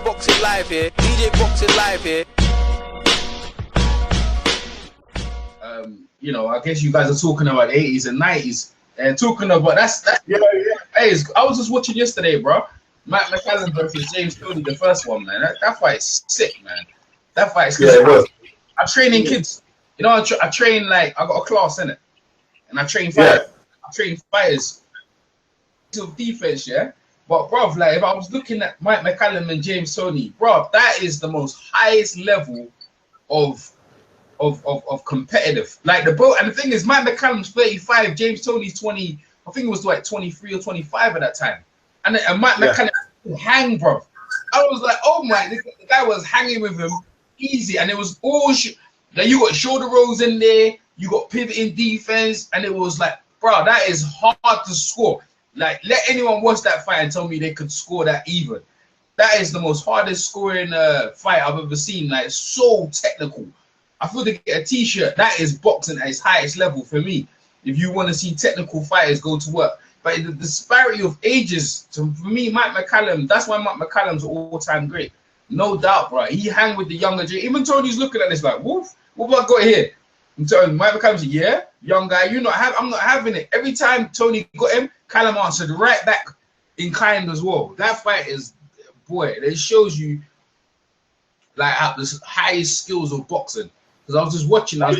Boxing Live here. DJ Boxing Live here. You know, I guess you guys are talking about the 80s and 90s. And talking about that's yeah. Hey, I was just watching yesterday, bro. Matt McCallum versus James Toney, the first one, man. That fight's sick, man. That fight's good. I'm training kids. You know, I train like I got a class in it, and I train fighters. I train fighters to defense, yeah. But bro, like if I was looking at Mike McCallum and James Toney, bro, that is the most highest level of competitive. Like the bro, and the thing is, Mike McCallum's 35, James Toney's 20. I think it was like 23 or 25 at that time. And Mike McCallum hang, bro. I was like, oh my, the guy was hanging with him easy, and it was all like you got shoulder rolls in there, you got pivoting defense, and it was like, bro, that is hard to score. Like, let anyone watch that fight and tell me they could score that even. That is the most hardest scoring fight I've ever seen. Like, so technical. I feel to get a t-shirt, that is boxing at its highest level for me. If you want to see technical fighters go to work. But the disparity of ages, for me, Mike McCallum, that's why Mike McCallum's an all-time great. No doubt, bro. He hang with the younger. Even Tony's looking at this like, woof, what have I got here? I'm telling Mike McCallum's, yeah, young guy, I'm not having it. Every time Tony got him, Callum answered right back in kind as well. That fight is, boy, it shows you like how the highest skills of boxing. Because I was just watching, I was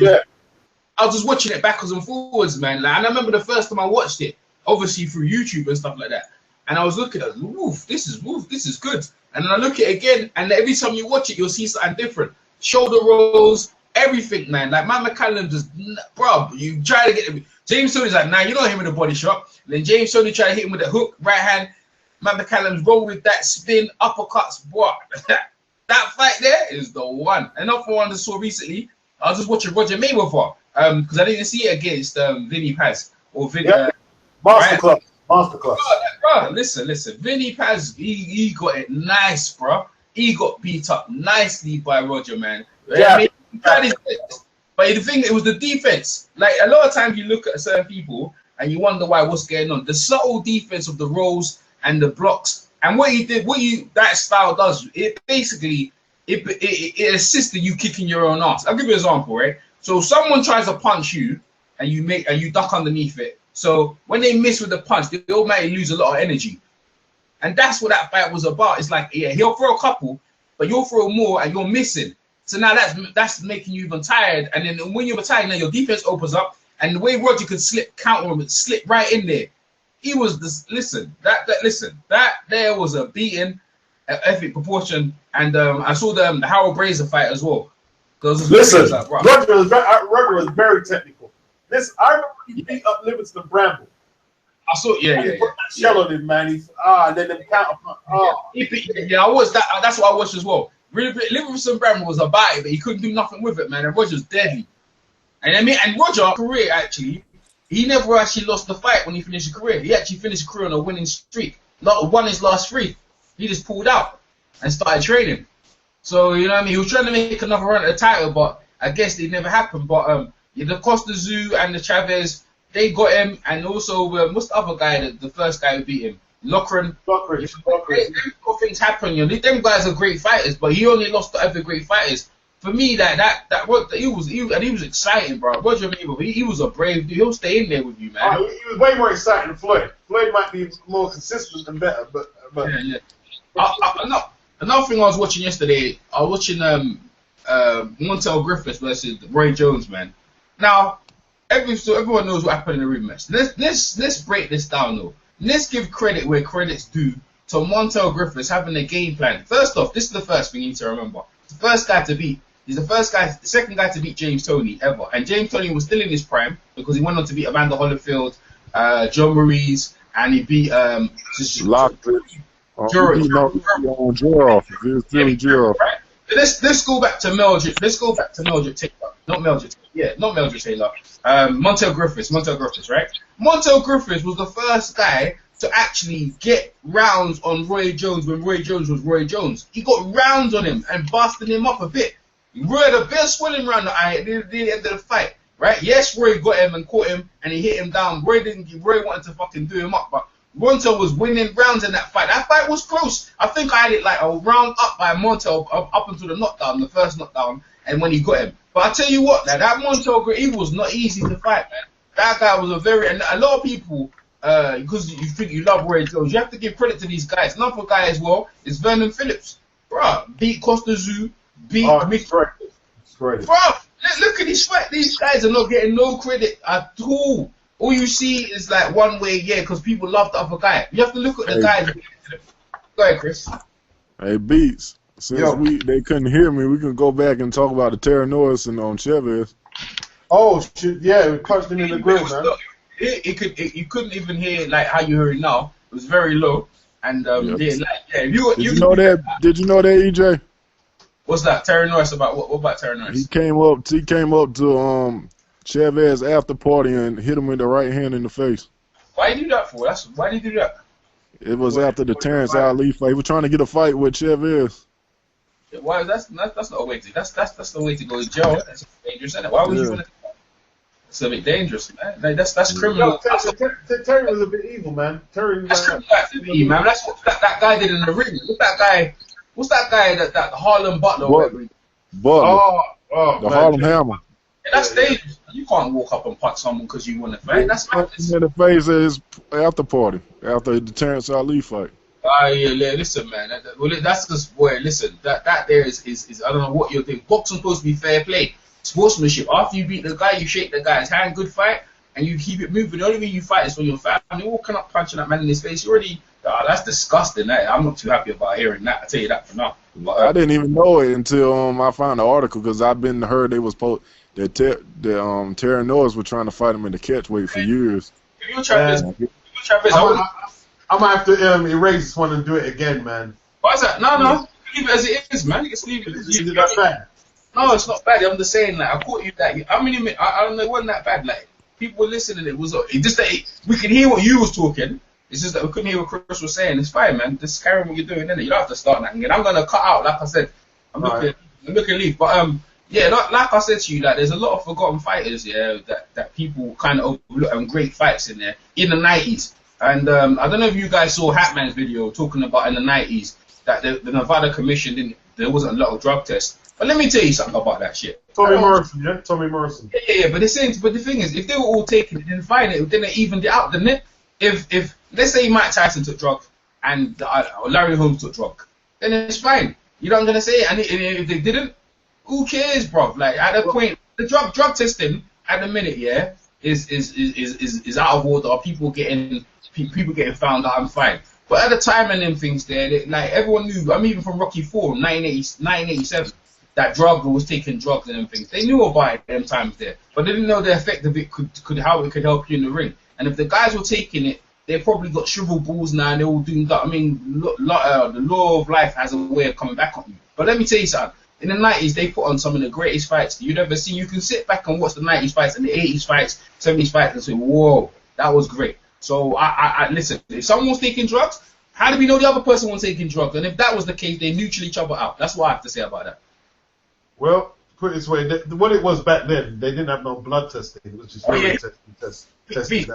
just watching it backwards and forwards, man. Like, and I remember the first time I watched it, obviously through YouTube and stuff like that. And I was looking at it, woof, this is good. And then I look at it again, and every time you watch it, you'll see something different. Shoulder rolls, everything, man. Like, Matt McCallum just, bro, you try to get him. James Toney's like, nah, you don't hit him with a body shot. And then James Toney tried to hit him with a hook, right hand. Matt McCallum's roll with that spin, uppercuts, bro. That fight there is the one. Another one I saw recently, I was just watching Roger Mayweather, because I didn't see it against Vinny Paz or Vinny. Masterclass. Bro, listen. Vinny Paz, he got it nice, bro. He got beat up nicely by Roger, man. Yeah. I mean, but the thing, it was the defense. Like, a lot of times you look at certain people and you wonder what's going on. The subtle defense of the rolls and the blocks, and what he did, that style does, it basically it assisted you kicking your own ass. I'll give you an example, right? So someone tries to punch you and you duck underneath it. So when they miss with the punch, they automatically lose a lot of energy. And that's what that fight was about. It's like, yeah, he'll throw a couple, but you'll throw more and you're missing. So now that's making you even tired. And then when you're tired, now your defense opens up. And the way Roger could counter him, slip right in there. He was this. Listen, that there was a beating, epic proportion. And I saw the Harold Brazier fight as well. Listen, like, Roger was very technical. Listen, I remember he beat up Livingston Bramble. I saw, shell on him, man. And then the counter. I watched that. That's what I watched as well. Livingston Bramble was about it, but he couldn't do nothing with it, man. And Roger's deadly. And I mean, and Roger, career actually, he never actually lost the fight when he finished his career. He actually finished his career on a winning streak. Won his last 3. He just pulled out and started training. So, you know what I mean? He was trying to make another run at the title, but I guess it never happened. But the Costa Zoo and the Chavez, they got him. And also, what's the other guy, the first guy who beat him? Lochran. Things happen, you know. Them guys are great fighters, but he only lost to other great fighters. For me, he was exciting, bro. Roger Mayweather, he was a brave dude. He'll stay in there with you, man. He was way more exciting than Floyd. Floyd might be more consistent and better, but yeah. Another thing I was watching yesterday, I was watching Montel Griffiths versus Roy Jones, man. Now, everyone knows what happened in the rematch. Let's break this down though. Let's give credit where credit's due to Montel Griffiths having a game plan. First off, this is the first thing you need to remember. The first guy to beat. He's the second guy to beat James Toney ever. And James Toney was still in his prime because he went on to beat Evander Holyfield, John Maurice, and he beat Let's go back to Meldrick. Let's go back to Meldrick Taylor. Not Meldrick Taylor. Montel Griffiths, right? Montel Griffiths was the first guy to actually get rounds on Roy Jones when Roy Jones was Roy Jones. He got rounds on him and busted him up a bit. Roy had a bit of swelling around the eye at the end of the fight, right? Yes, Roy got him and caught him and he hit him down. Roy wanted to fucking do him up, but Montel was winning rounds in that fight. That fight was close. I think I had it like a round up by Montel up until the knockdown, the first knockdown, and when he got him. But I tell you what, man, that Montel, he was not easy to fight, man. That guy was and a lot of people, because you think you love Roy Jones, you have to give credit to these guys. Another guy as well is Vernon Phillips. Bruh, beat Costa Zoo, beat Mick. Bruh, look at this fight. These guys are not getting no credit at all. All you see is like one way, because people love the other guy. You have to look at the guys. Go ahead, Chris. Hey, Beats. Since they couldn't hear me, we can go back and talk about the Terry Norris and Chavez. Oh shit! Yeah, we punched him in the grill, man. You couldn't even hear like how you heard it now. It was very low, and Did you know that? Did you know that, EJ? What's that? Terry Norris about what about Terry Norris? He came up to Chavez after party and hit him with the right hand in the face. Why did you do that for? Why did you do that? It was after the Terrence Ali fight. He was trying to get a fight with Chavez. Why? That's not a way to. That's the way to go to jail. That's dangerous, isn't it? Why would you want to? It's a bit dangerous, man. Like, that's criminal. Terry was a bit evil, man. Terry was that's criminal, man. That's what that guy did in the ring. What's that guy that Harlem Butler? The Harlem Hammer. Yeah, that's dangerous. You can't walk up and punch someone because you want to fight. That's madness. In the face of his after party, after the Terrence Ali fight. Listen, man. That's just boy. Listen, that there is I don't know what you're doing. Boxing's supposed to be fair play, sportsmanship. After you beat the guy, you shake the guy's hand, good fight, and you keep it moving. The only way you fight is for your family. Walking up, punching that man in his face. You already. That's disgusting. I'm not too happy about hearing that. I tell you that for now. But, I didn't even know it until I found the article because I've been heard they was Terry Norris was trying to fight him in the catchweight for years. If you're Travis, I'm gonna have to erase this one and do it again, man. Why is that? No. Leave it as it is, man. Just leave it. Is it that bad? No, it's not bad. I'm just saying that I caught you that. I don't know. It wasn't that bad. Like people were listening. It just that we could hear what you was talking. It's just that we couldn't hear what Chris was saying. It's fine, man. Just carry on what you're doing. Then you don't have to start that again. I'm gonna cut out. Like I said, I'm looking leave. But like I said to you, like there's a lot of forgotten fighters, that people kind of overlook and great fights in there in the 90s. And I don't know if you guys saw Hatman's video talking about in the 90s that the Nevada Commission there wasn't a lot of drug tests. But let me tell you something about that shit. Tommy Morrison. Yeah. But the thing is, if they were all taking it, then fine, then they evened it out, didn't it? If let's say Mike Tyson took drugs and Larry Holmes took drugs, then it's fine. You know what I'm gonna say? And if they didn't, who cares, bro? Like at a point, the drug testing at the minute, is out of order. People getting found out. I'm fine. But at the time and them things there, like everyone knew. I'm even from Rocky IV, 1987. That drug was taking drugs and them things. They knew about it them times there, but they didn't know the effect of it how it could help you in the ring. And if the guys were taking it, they probably got shrivel balls now and they're all doing that. I mean, the law of life has a way of coming back on you. But let me tell you something. In the 90s, they put on some of the greatest fights you'd ever seen. You can sit back and watch the 90s fights and the 80s fights, 70s fights and say, whoa, that was great. So I listen, if someone was taking drugs, how do we know the other person was taking drugs? And if that was the case, they neutral each other out. That's what I have to say about that. Well, put it this way, what it was back then, they didn't have no blood testing. It was just testing.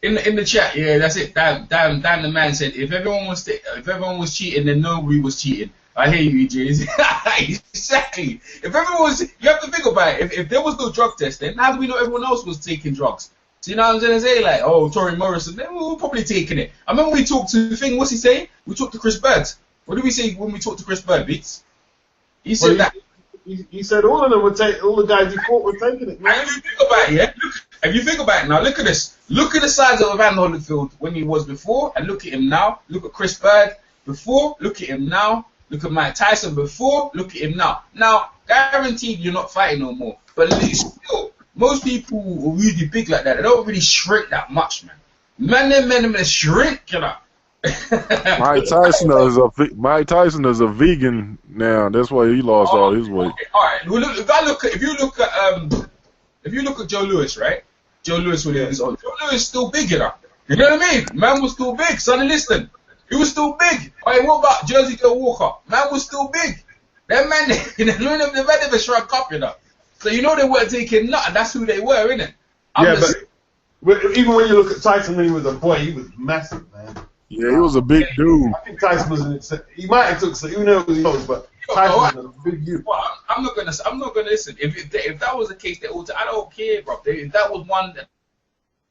In the chat, that's it. Dan the man said, if everyone was cheating, then nobody was cheating. I hear you, EJ. Exactly. If everyone was, you have to think about it. If there was no drug test, then how do we know everyone else was taking drugs? So you know what I'm gonna say? Like, Tory Morrison, then we were probably taking it. I remember we talked to what's he saying? We talked to Chris Bird. What did we say when we talked to Chris Bird, Beats? He said that. He said all of them would take, all the guys he fought were taking it, man. And if you think about it, if you think about it now, look at this. Look at the size of Evander Holyfield when he was before, and look at him now. Look at Chris Bird before, look at him now. Look at Mike Tyson before, look at him now. Now, guaranteed you're not fighting no more. But still, most people who are really big like that, they don't really shrink that much, man. Men shrink, you know. Mike Tyson is a vegan now. That's why he lost all his weight. Okay. All right. Well, if you look at Joe Louis, right? Joe Louis when he was on. Joe Louis is still big, you know. You know what I mean? Man was still big. Sonny Liston, he was still big. All right. What about Jersey Joe Walker? Man was still big. That man, the never shrunk up, you know. So you know they weren't taking nothing. That's who they were, innit? Even when you look at Tyson when he was a boy, he was massive, man. Yeah, he was a big dude. I think Tyson was he might have took some, who knows, but Tyson was a big dude. Well, I'm not gonna listen. If that was the case, I don't care, bro. If that was one,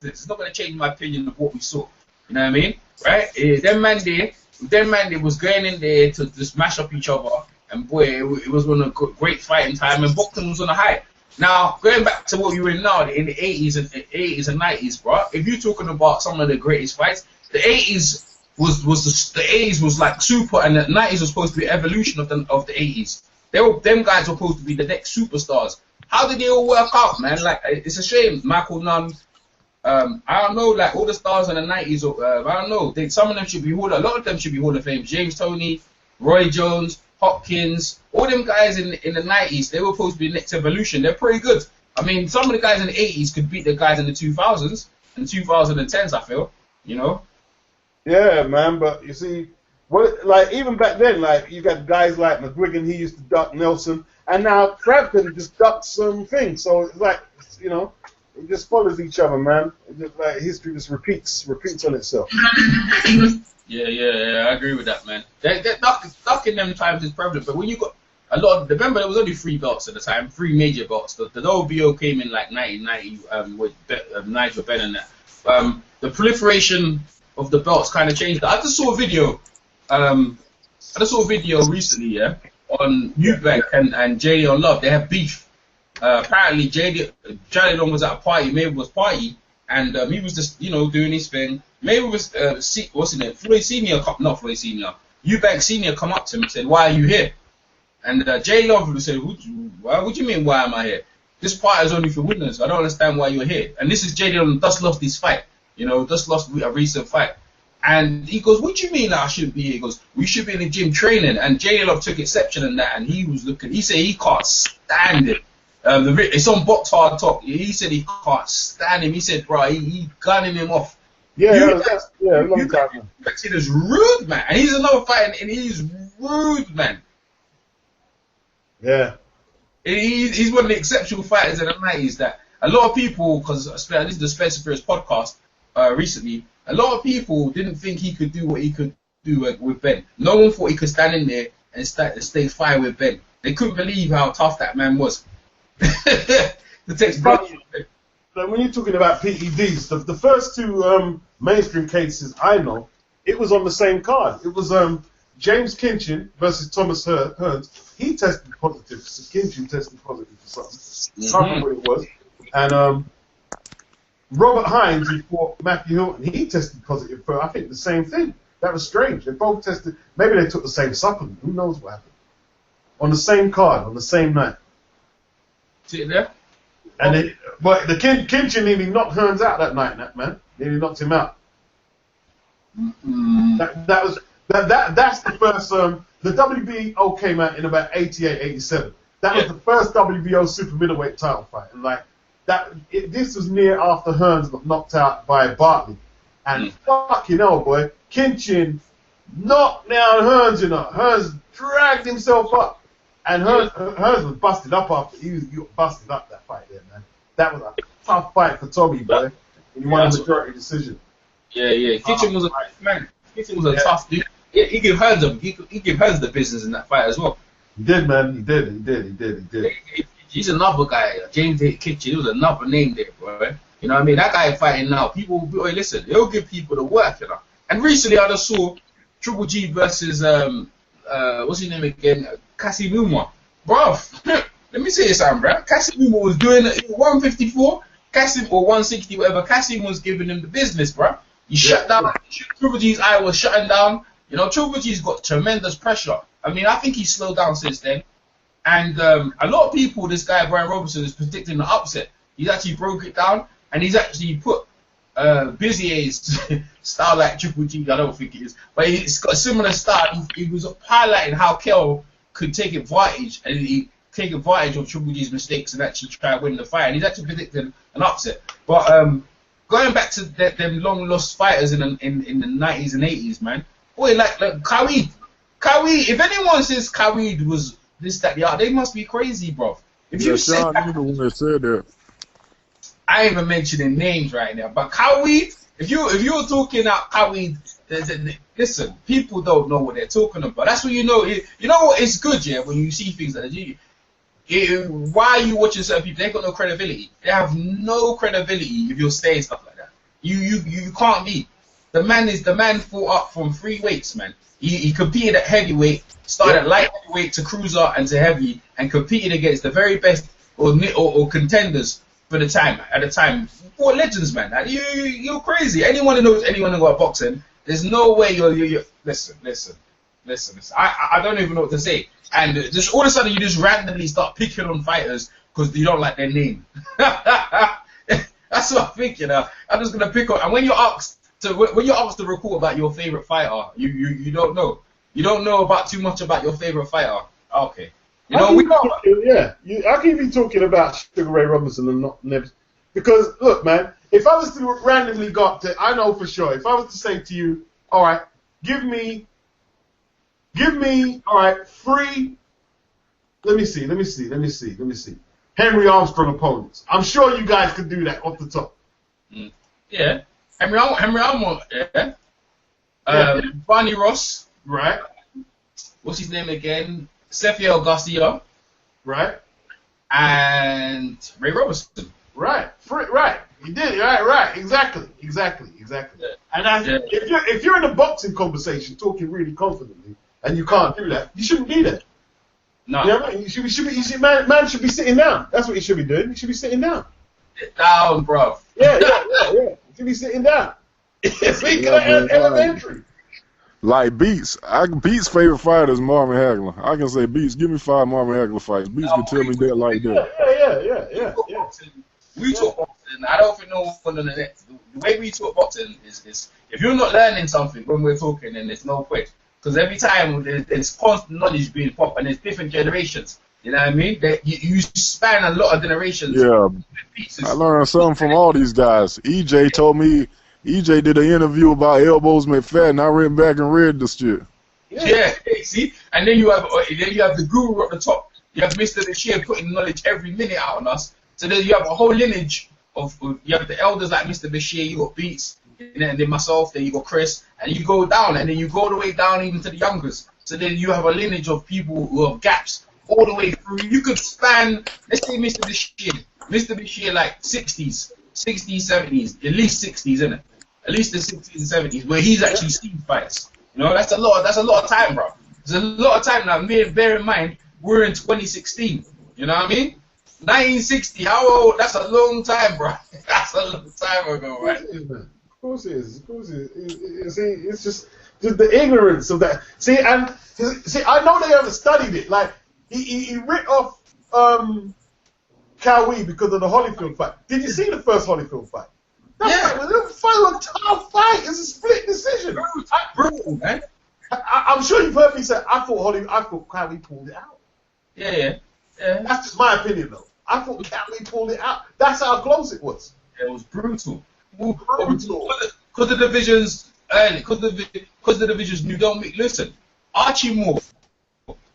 it's not gonna change my opinion of what we saw. You know what I mean? Right? Them man there was going in there to just mash up each other, and boy, it was on a great fighting time, and boxing was on a high. Now, going back to what you were in now, in the 80s and 90s, bro. If you're talking about some of the greatest fights, the 80s the 80s was like super, and the 90s was supposed to be evolution of the 80s. Them guys were supposed to be the next superstars. How did they all work out, man? Like, it's a shame. Michael Nunn, I don't know, like all the stars in the 90s. I don't know. Some of them should be a lot of them should be Hall of Fame. James Toney, Roy Jones, Hopkins, all them guys in the 90s. They were supposed to be the next evolution. They're pretty good. I mean, some of the guys in the 80s could beat the guys in the 2000s and 2010s. I feel, you know. Yeah, man, but you see, like even back then, like you got guys like McGuigan, he used to duck Nelson, and now Frampton just ducks some things. So it's like, you know, it just follows each other, man. It just like history just repeats on itself. Yeah, I agree with that, man. Ducking them times is prevalent, but when you got a lot of, remember there was only 3 belts at the time, 3 major belts. The WBO came in like 1990 with Nigel Benn and that. The proliferation of the belts kind of changed. I just saw a video. Recently, yeah, on Eubank and JD on Love. They have beef. Apparently, JD Long was at a party. Maybe was party, and he was just doing his thing. Maybe it was what's his name? Floyd Senior, not Floyd Senior. Eubank Senior come up to him and said, "Why are you here?" And JD Love said, "What do you mean? Why am I here? This party is only for winners. I don't understand why you're here." And this is JD Long just lost his fight. Just lost a recent fight. And he goes, "What do you mean I shouldn't be here?" He goes, "We should be in the gym training." And J Love took exception in that, and he was looking. He said he can't stand it. It's on Box Hard Talk. He said he can't stand him. He said, "Bro, he gunning him off." Yeah, long time. He is rude, man. And he's another fighter, and he's rude, man. Yeah. He's one of the exceptional fighters in the 90s that a lot of people, because this is the Spencer Fierce podcast recently, a lot of people didn't think he could do what he could do with Ben. No one thought he could stand in there and stay fire with Ben. They couldn't believe how tough that man was. The text So when you're talking about PEDs, the first 2 mainstream cases I know, it was on the same card. It was James Kinchin versus Thomas Hearns. He tested positive. So Kinchin tested positive for something. I can't remember what it was. And Robert Hines, who fought Matthew Hilton, he tested positive for, I think, the same thing. That was strange. They both tested. Maybe they took the same supplement. Who knows what happened? On the same card, on the same night. See it there? And but the Kinchin nearly knocked Hearns out that night, man. Nearly knocked him out. That's the first. The WBO came out in about 88, 87. That was the first WBO super middleweight title fight, and like that. This was near after Hearns got knocked out by Bartley, and fucking hell, boy, Kinchin knocked down Hearns. Hearns dragged himself up. And Hearns was busted up after he got busted up that fight there, man. That was a tough fight for Tommy, boy. And he won a majority decision. Yeah. Kinchin was a man. Kinchin was a tough dude. He gave Hearns the business in that fight as well. He did, man. He did. He's another guy. James Kinchin. He was another name there, bro. You know what I mean? That guy fighting now. People, listen, they'll give people the work, And recently I just saw Triple G versus what's his name again? Cassie Muma. Bruv, let me say something, bruh. Cassie Muma was doing 154, Cassie or 160, whatever. Cassie was giving him the business, bruh. He shut down. Triple G's eye was shutting down. Triple G's got tremendous pressure. I mean, I think he's slowed down since then. And a lot of people, this guy Brian Robertson is predicting the upset. He's actually broke it down, and he's actually put Bizier's style like Triple G. I don't think it is, but he's got a similar style. He was highlighting how Kell could take advantage, and he take advantage of Triple G's mistakes and actually try to win the fight. And he's actually predicting an upset. But going back to them long lost fighters in the 90s and 80s, man. Boy, like Khalid. If anyone says Khalid was this, that, the other, they must be crazy, bro. If you Sean, said you the one that said that. I ain't even mentioning names right now, but Cowie, if you're talking about Cowie, listen, people don't know what they're talking about. That's what you know. You know what? It's good, yeah, when you see things like that. Why are you watching certain people? They ain't got no credibility. They have no credibility if you're saying stuff like that. You can't be. The man fought up from 3 weights, man. He competed at heavyweight, started at light heavyweight to cruiser and to heavy, and competed against the very best or contenders for the time at the time. 4 legends, man. Like, you're crazy. Anyone who knows anyone about boxing, there's no way you're listen. I don't even know what to say. And just all of a sudden you just randomly start picking on fighters because you don't like their name. That's what I think, you know. I'm just gonna pick on. And when you're asked to report about your favorite fighter, you don't know. You don't know about too much about your favorite fighter. Okay. You know, I can be talking about Sugar Ray Robinson and not Nebs. Because, look, man, if I was to randomly go up to, I know for sure, if I was to say to you, all right, give me, all right, 3, let me see, Henry Armstrong opponents. I'm sure you guys could do that off the top. Yeah. Henry Armstrong, yeah. Barney Ross. Right. What's his name again? Cefiel Garcia. Right. And Ray Robinson. Right. Right. You did it. Right. Exactly. Yeah. And if you're in a boxing conversation talking really confidently and you can't do that, you shouldn't be there. No. You know what I mean? Man should be sitting down. That's what he should be doing. He should be sitting down. Sit down, bro. Yeah. He should be sitting down. It's elementary. Like Beats, Beats' favorite fighter is Marvin Hagler. I can say Beats, give me 5 Marvin Hagler fights. Beats can tell me that like that. Yeah. We talk boxing. I don't think no one on the net. The way we talk boxing is if you're not learning something when we're talking, then there's no point. Because every time there's constant knowledge being popped, and there's different generations. You know what I mean? You span a lot of generations. Yeah. I learned something from all these guys. EJ told me. EJ did an interview about elbows make fat, and I ran back and read this shit. Yeah, see? And then you have the guru at the top. You have Mr. Bashir putting knowledge every minute out on us. So then you have a whole lineage of you have the elders like Mr. Bashir, you got Beats, and then myself, then you got Chris, and you go down, and then you go all the way down even to the youngers. So then you have a lineage of people who have gaps all the way through. You could span, let's say Mr. Bashir like 60s, 70s, at least 60s, isn't it? At least the 60s and 70s, where he's actually seen fights. You know, that's a lot of time, bro. There's a lot of time now. Bear in mind, we're in 2016. You know what I mean? 1960, how old? That's a long time, bro. That's a long time ago, right? Of course it is. See, it's just the ignorance of that. See, I know they haven't studied it. Like, he writ off Cowie because of the Holyfield fight. Did you see the first Holyfield fight? That fight was a tough fight. It's a split decision. Brutal, man. I'm sure you've heard me say, I thought Cowie pulled it out. Yeah. That's just my opinion, though. I thought Cowie pulled it out. That's how close it was. It was brutal. Because the divisions early, because the divisions knew. Listen, Archie Moore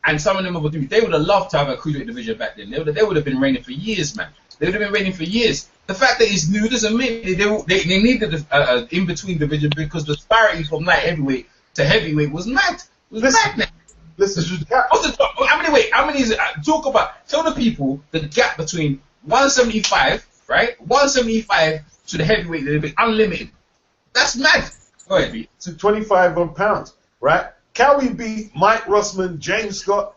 and some of them other dudes, they would have loved to have a cruiserweight division back then. They would have been reigning for years, man. They would have been reigning for years. The fact that it's new doesn't mean they needed an in-between division because the disparity from light heavyweight to heavyweight was mad. It was madness. Listen, how many is it? Tell the people the gap between 175, right? 175 to the heavyweight division, unlimited. That's mad. Go ahead, B. To 25 pounds, right? Cowie beat Mike Rossman, James Scott,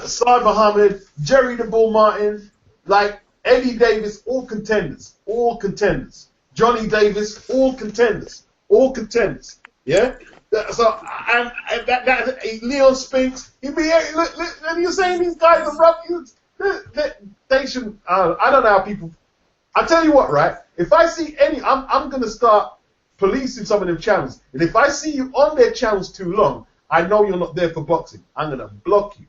Saad Muhammad, Jerry the Bull Martin, like Eddie Davis, all contenders. Johnny Davis, all contenders. Yeah. So and that Leon Spinks, and you're saying these guys are rough. They should. I don't know how people. I tell you what, right? If I see any, I'm gonna start policing some of them channels. And if I see you on their channels too long, I know you're not there for boxing. I'm gonna block you.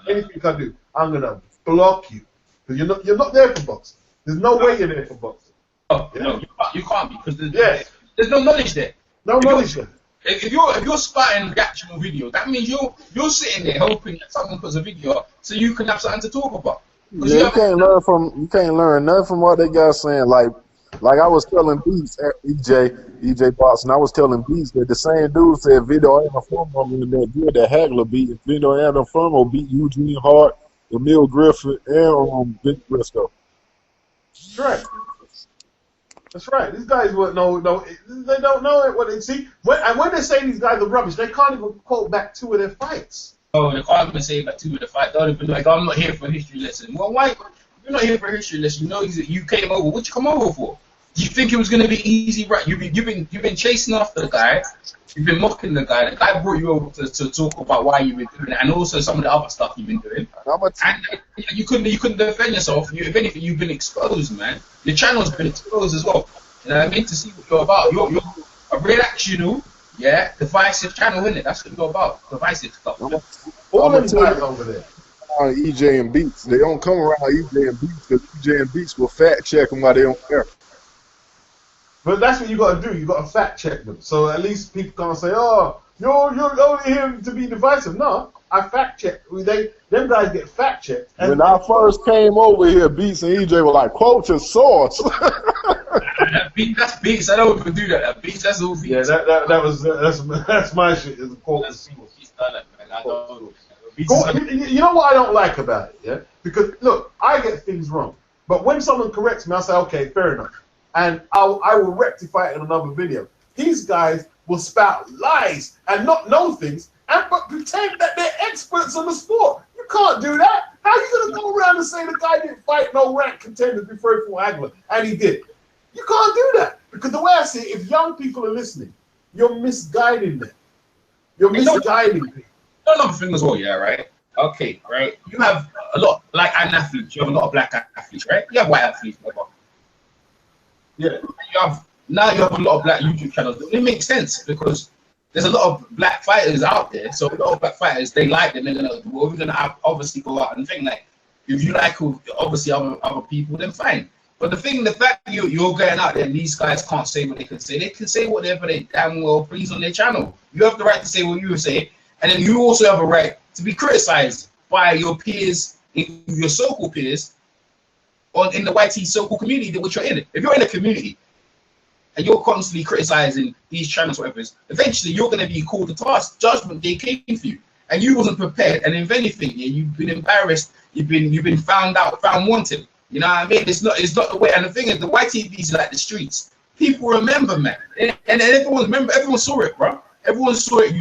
Anything I do, I'm gonna block you. Because you're not there for boxing. There's no way you're there for boxing. Oh, yeah? No, you can't be because there's no knowledge there. No knowledge there. If you're spotting reactional video, that means you're sitting there hoping that someone puts a video up so you can have something to talk about. Yeah, you can't learn nothing from what they got saying. Like I was telling Beats, EJ Boston, I was telling Beats that the same dude said Video Anafurmo in that good that Hagler beat. And Video Anafurmo beat Eugene Hart, Emil Griffith, and Big Briscoe. That's right. That's right. These guys would know. They don't know what they see. When they say these guys are rubbish, they can't even quote back 2 of their fights. Oh, they can't even say back 2 of the fight. Don't even like, I'm not here for a history lesson. Well, why? You're not here for a history lesson. You know you came over. What you come over for? Do you think it was gonna be easy? Right? You've been chasing after the guy. You've been mocking the guy. The guy brought you over to talk about why you've been doing it, and also some of the other stuff you've been doing. And you couldn't defend yourself. If anything, you've been exposed, man. Your channel's been exposed as well. You know what I mean? To see what you're about. You're a reactional, divisive channel, isn't it? That's what you're about. Divisive stuff. All them guys over there. EJ and Beats. They don't come around EJ and Beats because EJ and Beats will fact check them while they don't care. But that's what you got to do. You got to fact check them. So at least people can't say, "Oh, you're only here to be divisive." No, I fact check. Them guys get fact checked. When I first came over here, Beats and EJ were like, "Quote your source." That's Beats. I don't even do that. Beats. That's all Beats. Yeah, that's my shit. Is a quote. He's done it, man. I don't. You know what I don't like about it, yeah? Because look, I get things wrong, but when someone corrects me, I say, "Okay, fair enough." And I will rectify it in another video. These guys will spout lies and not know things, but pretend that they're experts on the sport. You can't do that. How are you going to go around and say the guy didn't fight no rank contenders before he fought Hagler? And he did. You can't do that. Because the way I see it, if young people are listening, you're misguiding them. You're misguiding people. Another thing as well, right? Okay, right? You have a lot, like an athlete, you have a lot of black athletes, right? You have white athletes, whatever. Yeah, you have a lot of black YouTube channels. It makes sense because there's a lot of black fighters out there. So a lot of black fighters, they like them. We're gonna obviously go out and think like, if you like obviously other people, then fine. But the fact that you're going out there and these guys can't say what they can say. They can say whatever they damn well please on their channel. You have the right to say what you say, and then you also have a right to be criticized by your peers, your so-called peers, in the YT so-called community which you're in. If you're in a community and you're constantly criticizing these channels, whatever, eventually you're going to be called to task. Judgment day came for you, and you wasn't prepared. And if anything, you've been embarrassed. You've been found out, found wanted. You know what I mean? It's not the way. And the thing is, the YTVs are like the streets. People remember, man, and everyone saw it, bro. Everyone saw it.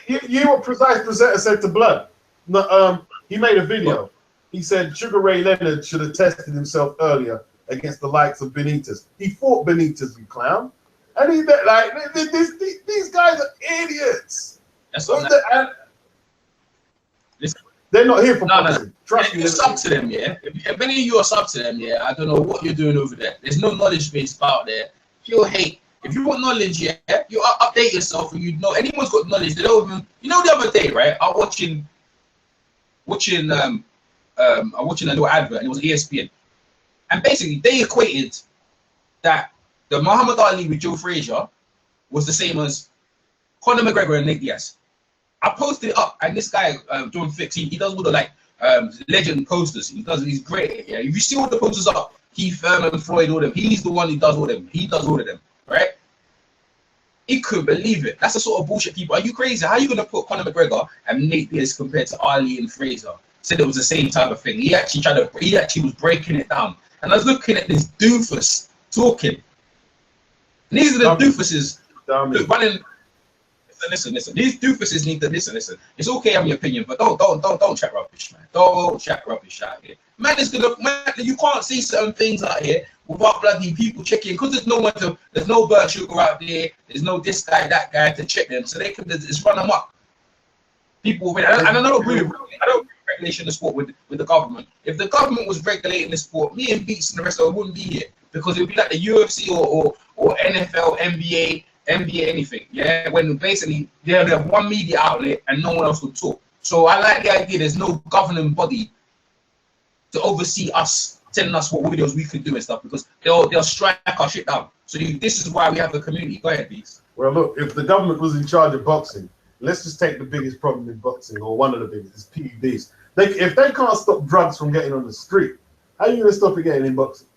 You know what Precise Presenter said to Blood? No, he made a video. He said Sugar Ray Leonard should have tested himself earlier against the likes of Benitez. He fought Benitez, you clown. And he's like, these guys are idiots. That's what they're not here for boxing. Trust me. It's up to them, yeah. If any of you are sub to them, yeah, I don't know what you're doing over there. There's no knowledge base out there. Pure hate. If you want knowledge, yeah, you update yourself and you know anyone's got knowledge. They don't even, the other day, right? I'm watching a little advert, and it was ESPN. And basically, they equated that the Muhammad Ali with Joe Frazier was the same as Conor McGregor and Nate Diaz. I posted it up, and this guy, John Fix, he does all the legend posters. He's great. Yeah, if you see all the posters up, Keith Thurman, Floyd, all them. He's the one who does all them. He does all of them, right? He couldn't believe it. That's the sort of bullshit people. Are you crazy? How are you gonna put Conor McGregor and Nate Diaz compared to Ali and Frazier? Said it was the same type of thing. He actually was breaking it down. And I was looking at this doofus talking. And these are the doofuses running. Listen. These doofuses need to listen. It's okay having your opinion, but don't chat rubbish, man. Don't chat rubbish out here. Man, you can't see certain things out here without bloody people checking, because there's no bird sugar out there. There's no this guy, that guy to check them, so they can just run them up. People, and I don't agree with regulation of the sport with the government. If the government was regulating the sport, me and Beats and the rest of it wouldn't be here, because it would be like the UFC or NFL, NBA, anything. Yeah, when basically they have one media outlet and no one else would talk. So I like the idea there's no governing body to oversee us, telling us what videos we can do and stuff, because they'll strike our shit down. So this is why we have a community. Go ahead, Beats. Well, look, if the government was in charge of boxing, let's just take the biggest problem in boxing, or one of the biggest, is PEDs. If they can't stop drugs from getting on the street, how are you going to stop it getting in boxing?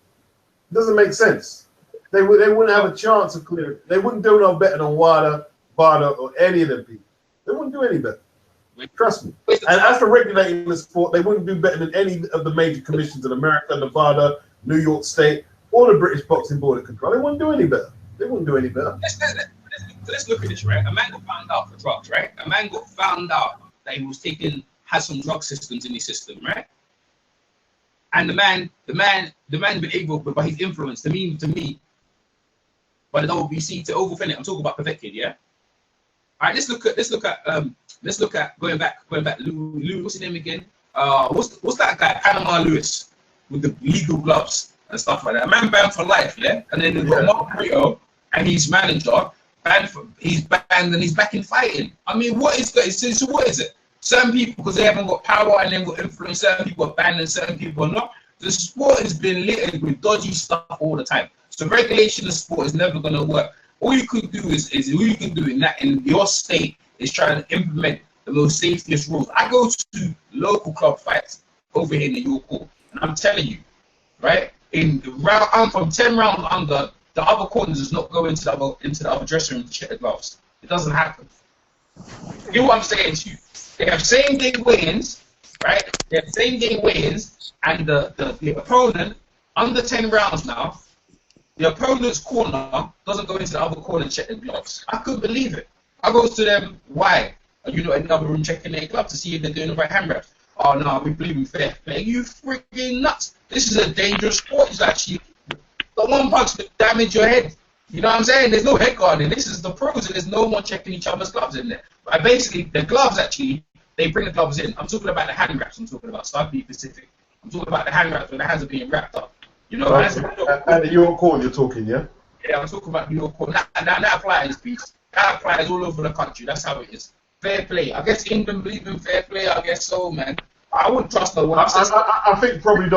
It doesn't make sense. They wouldn't have a chance of clearing. They wouldn't do no better than Wada, or any of them people. They wouldn't do any better. Trust me. And as for regulating the sport, they wouldn't do better than any of the major commissions in America, Nevada, New York State, or the British Boxing Board of Control. They wouldn't do any better. They wouldn't do any better. Let's look at this, right? A man got found out for drugs, right? A man got found out that he was had some drug systems in his system, right? And the man been able, by his influence, to me, by the WBC to overfin it. I'm talking about perfected, yeah. All right, let's look at going back. Lou, what's his name again? What's that guy? Panama Lewis with the legal gloves and stuff like that. A man banned for life, yeah. And then they've got Mark Brito and his manager he's banned and he's back in fighting. I mean, what is that? So what is it? Certain people, because they haven't got power and they've got influence, certain people are banned and certain people are not. The sport has been littered with dodgy stuff all the time. So regulation of sport is never going to work. All you can do is all you can do in your state is try to implement the most safest rules. I go to local club fights over here in the York Hall, and I'm telling you, right, in the round, I'm from 10 rounds under, the other corners does not go into the other dressing room to check the gloves. It doesn't happen. You know what I'm saying to you? They have same day weigh-ins, right? They have same day weigh-ins, and the opponent under 10 rounds now, the opponent's corner doesn't go into the other corner and check the gloves. I couldn't believe it. I go to them, why? Are you not in the other room checking their gloves to see if they're doing the right hand reps? Oh no, we believe in fair play. You freaking nuts. This is a dangerous sport. It's actually the one punch could damage your head. You know what I'm saying? There's no head guarding. This is the pros, and there's no one checking each other's gloves in there. But basically, the gloves actually, they bring the gloves in. I'm talking about the hand wraps. I'm talking about, so I'll be specific. I'm talking about the hand wraps when the hands are being wrapped up. You know, and the York Hall you're talking, yeah? Yeah, I'm talking about New York Hall. That applies, peace. That applies all over the country. That's how it is. Fair play. I guess England believe in fair play. I guess so, man. I wouldn't trust no one. I think probably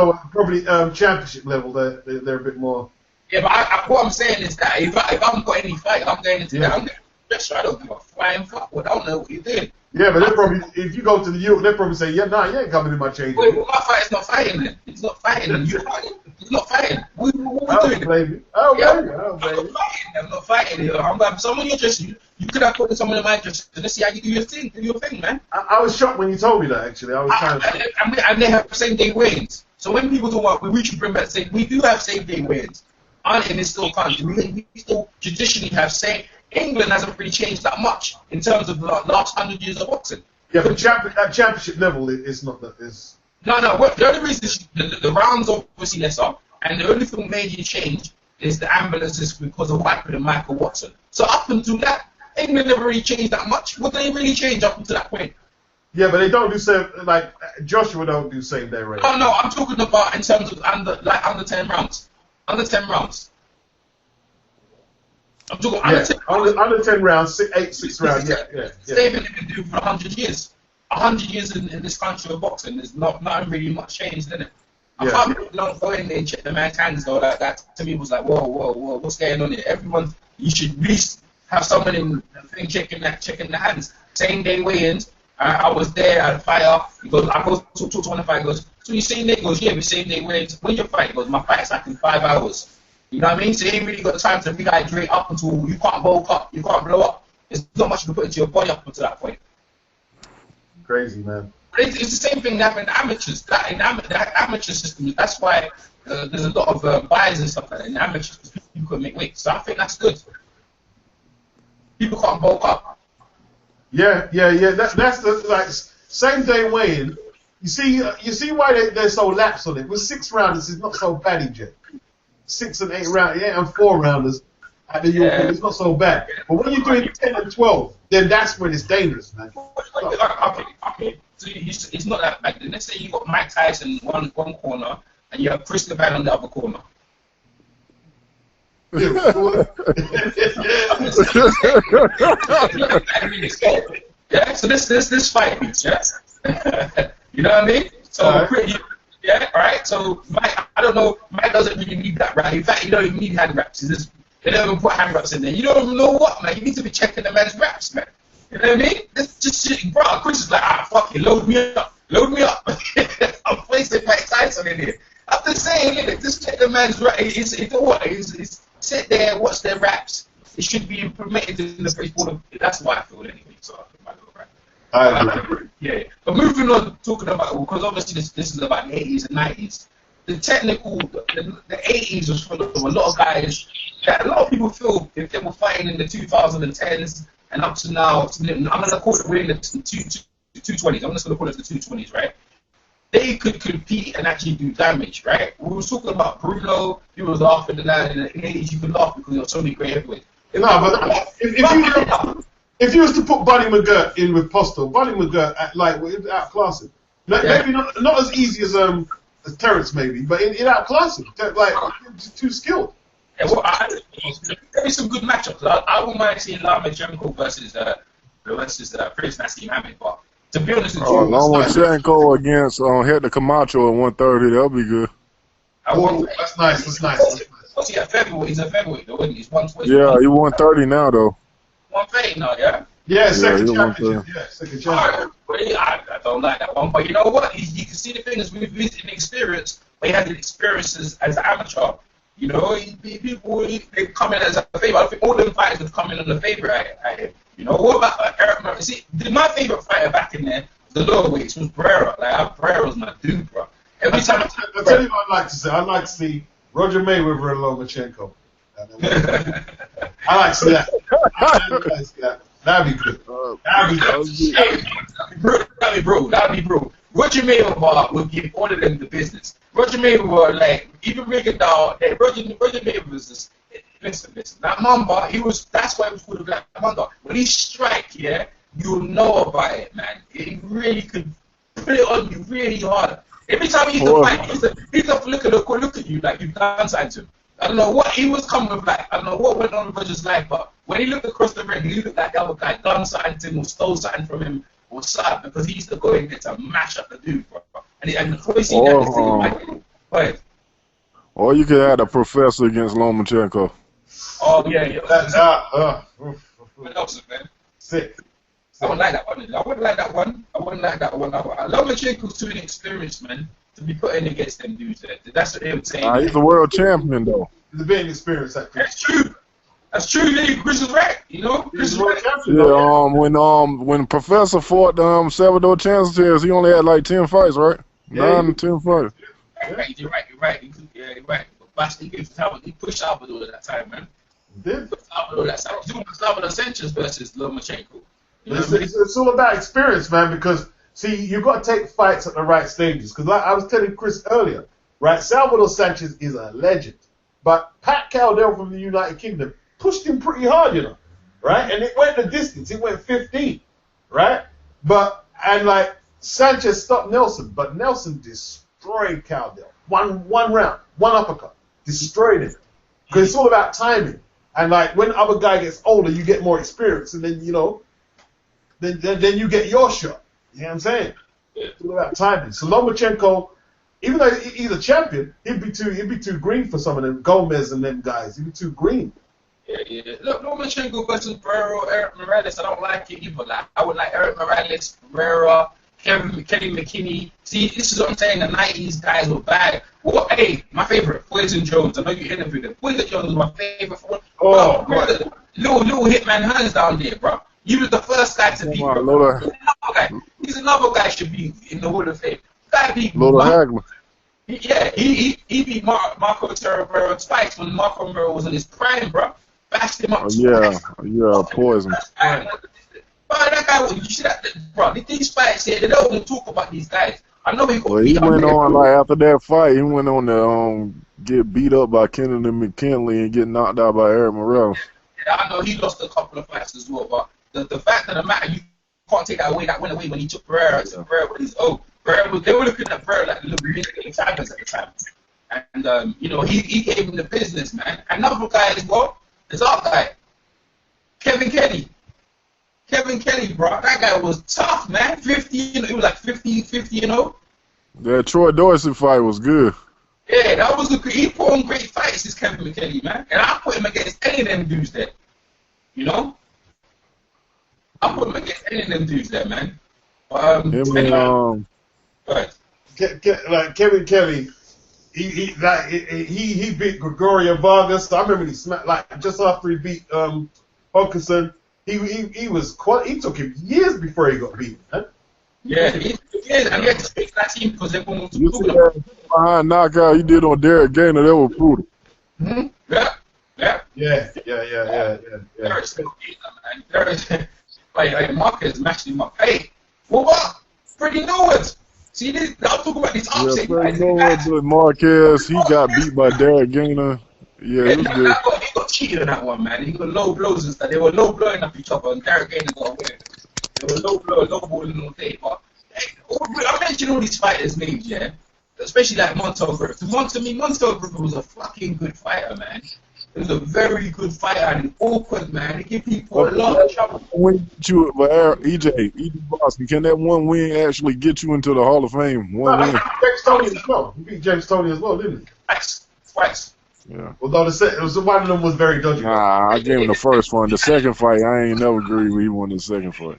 championship level they're a bit more. Yeah, but what I'm saying is that if I haven't got any fight, I'm going into that. I'm just I don't give a flying fuck. I don't know what you're doing. Yeah, but they probably, if you go to the York, they probably say, yeah, nah, you ain't coming in my change. Wait, well, my fight is not fighting then. It's not fighting. It's not fighting. What are we doing? Baby. I'm not fighting. I'm someone you're just, you could have put someone in my interest. Let's see how you do your thing. Do your thing, man. I was shocked when you told me that, actually. I was kind of. And they have same day weigh-ins. So when people talk about, we should bring back same, we do have same day weigh-ins. And it still can't. We still traditionally have same. England hasn't really changed that much in terms of the last 100 years of boxing. Yeah, but at championship level, it's not that. No. The only reason is the rounds are obviously lesser, and the only thing major change is the ambulances because of what happened to Michael Watson. So up until that, England never really changed that much. What did they really change up until that point? Yeah, but they don't do same, like Joshua don't do same day race. No, I'm talking about in terms of under 10 rounds. Under 10 rounds. I'm talking under 10 rounds, 6 rounds. Yeah. They've been doing for 100 years. 100 years in this country of boxing. There's not really much changed, is it? I can't believe don't go in there and check the man's hands though. That to me was like, whoa, what's going on here? Everyone, you should at least have someone in the thing checking the hands. Same day weigh-ins. I was there at a fire. He goes, I go talk to one of the fight. He goes, so you same day? He goes, yeah, we same day weigh-ins. When your fight? He goes, my fight's like in 5 hours. You know what I mean? So you ain't really got time to rehydrate up until you can't bulk up, you can't blow up. There's not much you can put into your body up until that point. Crazy, man. But it's the same thing that happened in amateurs. The amateur system, that's why there's a lot of buys and stuff like that in amateurs because people couldn't make weight. So I think that's good. People can't bulk up. Yeah. That's the like same day weigh-in. You see why they're so lax on it. With 6 rounders, it's not so bad, EJ. 6 and 8 rounders, and 4 rounders at the York, it's not so bad. But when you're doing 10 and 12, then that's when it's dangerous, man. Okay. So it's not that bad. Let's say you got Mike Tyson in one corner and you have Kris Caban on the other corner. Yeah. So this fight beats, yeah. You know what I mean? So yeah, all right. So Mike, I don't know. Mike doesn't really need that, right? In fact, you don't even need hand wraps. They don't even put hand wraps in there. You don't even know what, man. You need to be checking the man's wraps, man. You know what I mean? It's just shit, bro. Kris is like, fuck it, load me up. Load me up. I'm facing Mike Tyson in here. I'm just saying, innit, just check the man's right. It's sit there and watch their raps. It should be implemented in the baseball. That's why I feel anyway. So I think I go right. I agree. Yeah. But moving on, talking about, because obviously this is about the 80s and 90s. The technical, the 80s was full of a lot of guys that a lot of people feel if they were fighting in the 2010s and up to now, I'm going to call it really the 220s. I'm just going to call it the 220s, right? They could compete and actually do damage, right? We were talking about Bruno. You was laughing at that in the 80s. You could laugh because there were so many great heavyweights. No, but if you was to put Buddy McGirt in with Postel, Buddy McGirt would outclass him. Maybe not as easy as Terrence maybe, but in outclass him. Like too skilled. Yeah, well, there is some good matchups. I wouldn't mind seeing Lomachenko versus Prince Nassim Hamed, but to be honest with you, Lomachenko against Hector Camacho at 130, that'll be good. That's nice. That's nice. What's he at featherweight? He's a featherweight though, isn't he? He's 120. Yeah, he 130 now though. 130 now, yeah. Yeah, second championship. Yeah, second championship. I don't like that one, but you know what? You can see the thing is we've visited experience, but he had the experiences as an amateur. You know, people they come in as a favorite. I think all them fighters have come in on the favorite. You know, what about Eric Murray? See, my favorite fighter back in there, the lower weights, was Pereira. Like Pereira was my dude, bro. Every time I tell you what I'd like to see. I'd like to see Roger Mayweather and Lomachenko. I like to see that. That'd be good. That'd be bro. Roger Mayweather would give all of them the business. Roger Mayweather, like, even breaking down, Roger Mayweather was just, listen. That Mamba, that's why he was called the Black Mamba. When he strike, yeah, you'll know about it, man. He really could put it on you really hard. Every time he used to fight, he's up look at you like you've done something to him. I don't know what he was coming back. I don't know what went on with Roger's life, but when he looked across the ring, he looked like the other guy done something to him or stole something from him or something because he used to go in there to mash up the dude, bro. And or you could have a professor against Lomachenko. Oh yeah. What else, man? Sick. I wouldn't like that one. Lomachenko's too inexperienced, man, to be putting against them dudes there. That's what they would say. He's a world champion, though. He's a big experience, actually. That's true. Chris is right. You know, Chris is right. Yeah. When Professor fought Salvador Chancellor, he only had like 10 fights, right? Yeah, 9 to 10 fights. You're right. You're right. But he pushed Salvador at that time, man. He did. Salvador Sanchez versus Lomachenko. It's all about experience, man, because, see, you've got to take fights at the right stages. Because like I was telling Chris earlier, right, Salvador Sanchez is a legend. But Pat Caldwell from the United Kingdom pushed him pretty hard, you know, right? And it went the distance. It went 15, right? And Sanchez stopped Nelson, but Nelson destroyed Caldwell. One round, one uppercut, destroyed him. Because it's all about timing. And, like, when the other guy gets older, you get more experience, and then, you know, then you get your shot. You know what I'm saying? It's all about timing. So Lomachenko, even though he's a champion, he'd be too green for some of them Gomez and them guys. He'd be too green. Yeah. Look, Lomachenko versus Pereira, Eric Morales, I don't like it either. Like, I would like Eric Morales, Pereira, Kenny McKinney. See, this is what I'm saying. The 90s guys were bad. Well, hey, my favorite, Poison Jones. I know you interviewed him. Poison Jones was my favorite. Little Hitman Hearns down there, bro. You was the first guy to beat him. He's another guy should be in the Hall of Fame. Guy beat Hagler. Yeah, he beat Marco Terrero twice when Marco Terrero was in his prime, bro. Bashed him up twice. Poison. But that guy, you see that, bro? These fights here, they don't even talk about these guys. I know he went on after that fight. He went on to get beat up by Kennedy McKinley and get knocked out by Eric Morales. Yeah, I know he lost a couple of fights as well, but the fact of the matter, you can't take that away. That went away when he took Pereira. They were looking at Pereira like the little tigers at the time, and you know he gave him the business, man. Another guy as well, this other guy, Kevin Kelly. Kevin Kelly, bro, that guy was tough, man. 50, he was like 50, you know. That Troy Dorsey fight was good. Yeah, that was he put on great fights, this Kevin McKelly, man. And I put him against any of them dudes there. You know? I put him against any of them dudes there, man. Right. Like Kevin Kelly, he beat Gregorio Vargas. I remember he smacked like just after he beat Hawkinson. He took him years before he got beat. Huh? Yeah, and he had to speak that team because everyone was You see talking about that behind knockout he did on Derek Gainer? That was brutal. him. Yeah. Yeah. Derek's still beat them, man. Derek's like Marcus matched him up. Hey, what? Freddie Norwood. See this? I'm talking about this Yeah, upset. Freddie Norwood, but Marquez, he got beat by Derek Gainer. Yeah, it was good. He got cheated in that one, man. He got low blows and stuff. They were low blowing up each other, and Derek Gainer got away. They were low balling all day. But hey, I mentioned all these fighters' names, yeah. Especially like Montel Griffith. To me, Montel Griffith was a fucking good fighter, man. He was a very good fighter and awkward, man. He give people a lot of trouble. When you, but EJ Boston, can that one win actually get you into the Hall of Fame? One win. James Toney as well. He beat James Toney as well, didn't he? Twice. Yeah. Although one of them was very dodgy. Nah, I gave him the first one. The second fight, I ain't never agreed with. He won the second fight.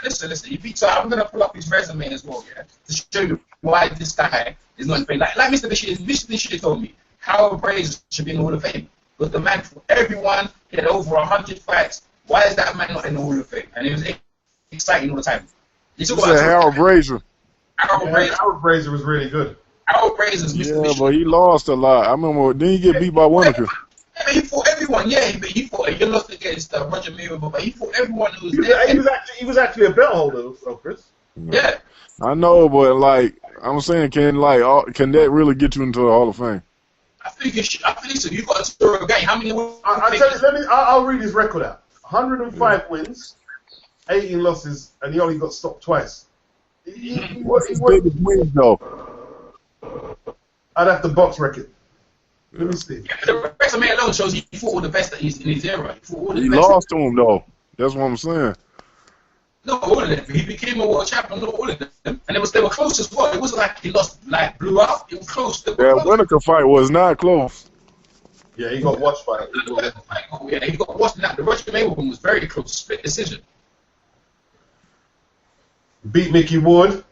Listen. He beat. So I'm gonna pull up his resume as well, yeah, to show you why this guy is not in Fame. Like Mr. Bishop told me, Howard Braze should be in the Hall of Fame. But the man for everyone, he had over 100 fights. Why is that man not in the Hall of Fame? And it was exciting all the time. You said Harold Brazier. Howard Brazier was really good. Harold Braze is Mr. Yeah, but he lost a lot. I remember. Didn't he get beat by Winokur? Yeah, he fought everyone. Yeah, he fought. He lost against Roger Mayweather, but he fought everyone who was there. He was actually a belt holder, though, Chris. Yeah. I know, but like I'm saying, can that really get you into the Hall of Fame? I think so. You got to throw a game. How many? I'll read his record out. 105 wins, 18 losses, and he only got stopped twice. What's his biggest win though? I'd have to box record. Let me see. Yeah, the resume alone shows he fought all the best that he's in his era. He lost to him though. That's what I'm saying. Not all of them. He became a world champion. Not all of them. And they were close as well. It wasn't like he lost, like blew out. It was close. That Winokur fight was not close. Yeah, he got watched by it. Yeah, he got watched. The Roger Mayweather one was very close. Split decision. Beat Mickey Ward.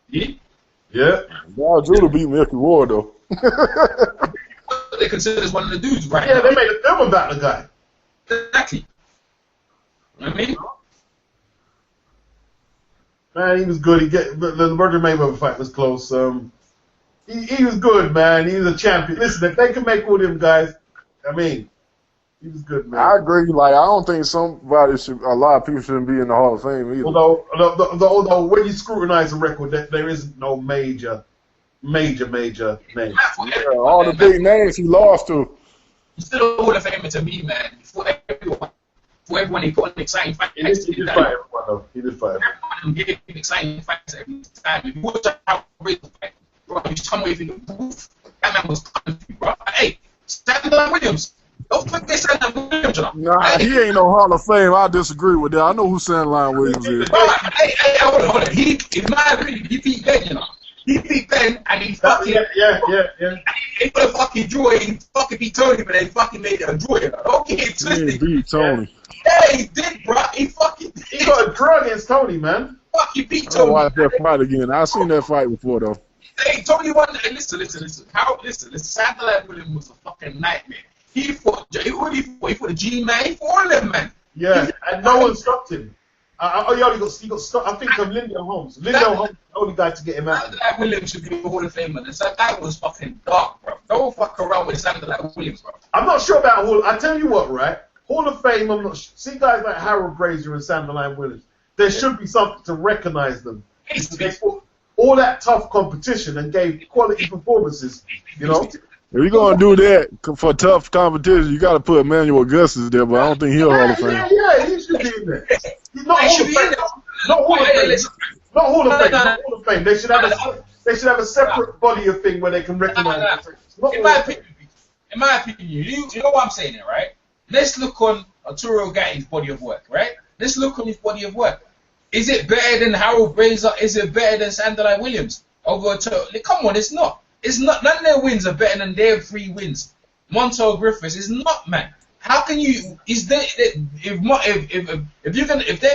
Yeah. Yeah. Now Judah beat Mickey Ward though. They consider as one of the dudes, right? Yeah, now. they made a film about the guy. Exactly. You know what I mean? Man, he was good. The Roger Mayweather fight was close. He was good, man. He was a champion. Listen, if they can make all them guys, I mean, he was good, man. I agree. Like, I don't think a lot of people shouldn't be in the Hall of Fame either. Although when you scrutinize the record, there is no major names. Yeah, all the big names he lost to. He's still a Hall of Famer to me, man. For everyone, he put an exciting fight. He did fight everyone, though. He did fight everyone. Everyone gave exciting fights every time. If you watch how great the fight, bro, you come away from the booth. That man was coming, bro. Hey, Sandler Williams. Don't forget Sandler Williams, you know. Nah, he ain't no Hall of Fame. I disagree with that. I know who Sandline Williams is. Bro, hey, hold on. In my opinion, he beat Ben, you know. He beat Ben and he fucking he put a fucking draw. He fucking beat Tony, but they fucking made it a draw. You know? Don't get it twisted. He beat Tony. Yeah, he did, bro. He got a draw against Tony, man. Fucking beat I Tony. watched that fight again. I seen that fight before though. Hey, Tony won. Hey, listen. Sandler Williams was a fucking nightmare. He fought the G-Man. He fought all of them, man. Yeah, and no one stopped him. He got stopped. I think of Lindell Holmes. Lindell Holmes was the only guy to get him out. Sandler Williams should be a Hall of Famer. That was fucking dark, bro. Don't fuck around with Sandler Williams, bro. I'm not sure about Hall. I tell you what, right? Hall of Fame. I'm not. See guys like Harold Brazier and Sandler Williams. There should be something to recognize them. They fought all that tough competition and gave quality performances. You know. If you're gonna do that for tough competition, you got to put Emmanuel Augustus there, but I don't think he'll Hall of Fame. Yeah, he should be in there. He's not Hall of Fame. Not Hall of Fame. They should have a separate body of thing where they can recognize. In my opinion, you know what I'm saying here, right? Let's look on Arturo Gatti's body of work, right? Let's look on his body of work. Is it better than Harold Brazier? Is it better than Sandler Williams? Come on, it's not. It's not. None of their wins are better than their 3 wins. Montel Griffiths is not, man. How can you? If they're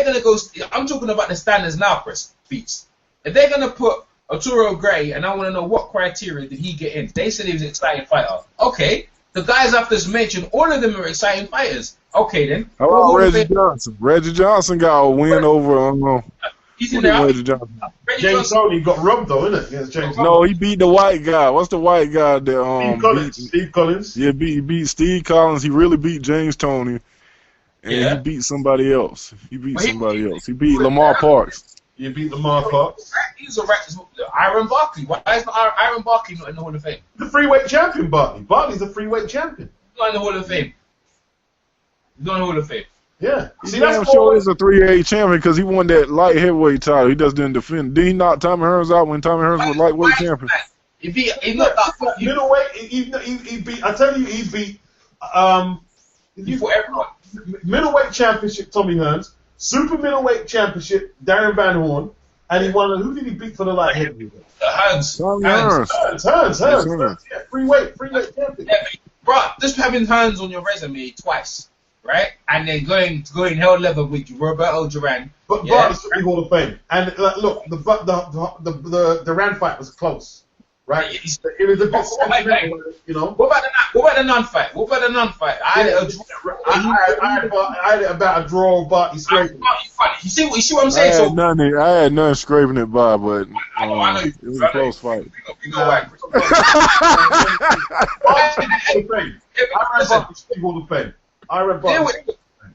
gonna go, I'm talking about the standards now, Kris Beats. If they're gonna put Arturo Gray, and I want to know what criteria did he get in. They said he was an exciting fighter. Okay, the guys I've just mentioned, all of them are exciting fighters. Okay then. How about Reggie Johnson? Reggie Johnson got a win over. He's in there. Reggie Johnson. James Tony got robbed though, innit? Against James. No, he beat the white guy. What's the white guy that Steve Collins. Yeah, beat Steve Collins. He really beat James Tony, and he beat somebody else. He beat Lamar Parks. You beat Lamar Parks. He's a Iron Barkley. Why is Iron Barkley not in the Hall of Fame? The freeweight champion, Barkley. Barkley's a freeweight champion. He's not in the Hall of Fame. He's not in the Hall of Fame. Yeah. See, that's sure he's a 3A champion because he won that light heavyweight title. He just didn't defend. Did he knock Tommy Hearns out when Tommy Hearns was lightweight champion? If he not that middleweight, he beat. I tell you, he beat. For everyone. Middleweight championship, Tommy Hearns. Super middleweight championship, Darren Van Horn, and he won. Who did he beat for the light heavyweight? Hearns. Hearns. Yeah, freeweight champion. Yeah, bro, just having Hearns on your resume twice, right? And then going hell level with Roberto Duran. But Barkley's the Hall of Fame. And look, the Duran fight was close. Right, it was a bit sentimental, you know. What about the non-fight? I had it about a draw, but he's scraping. You see what I'm saying? I had none scraping it by, but it was a close fight. You know why?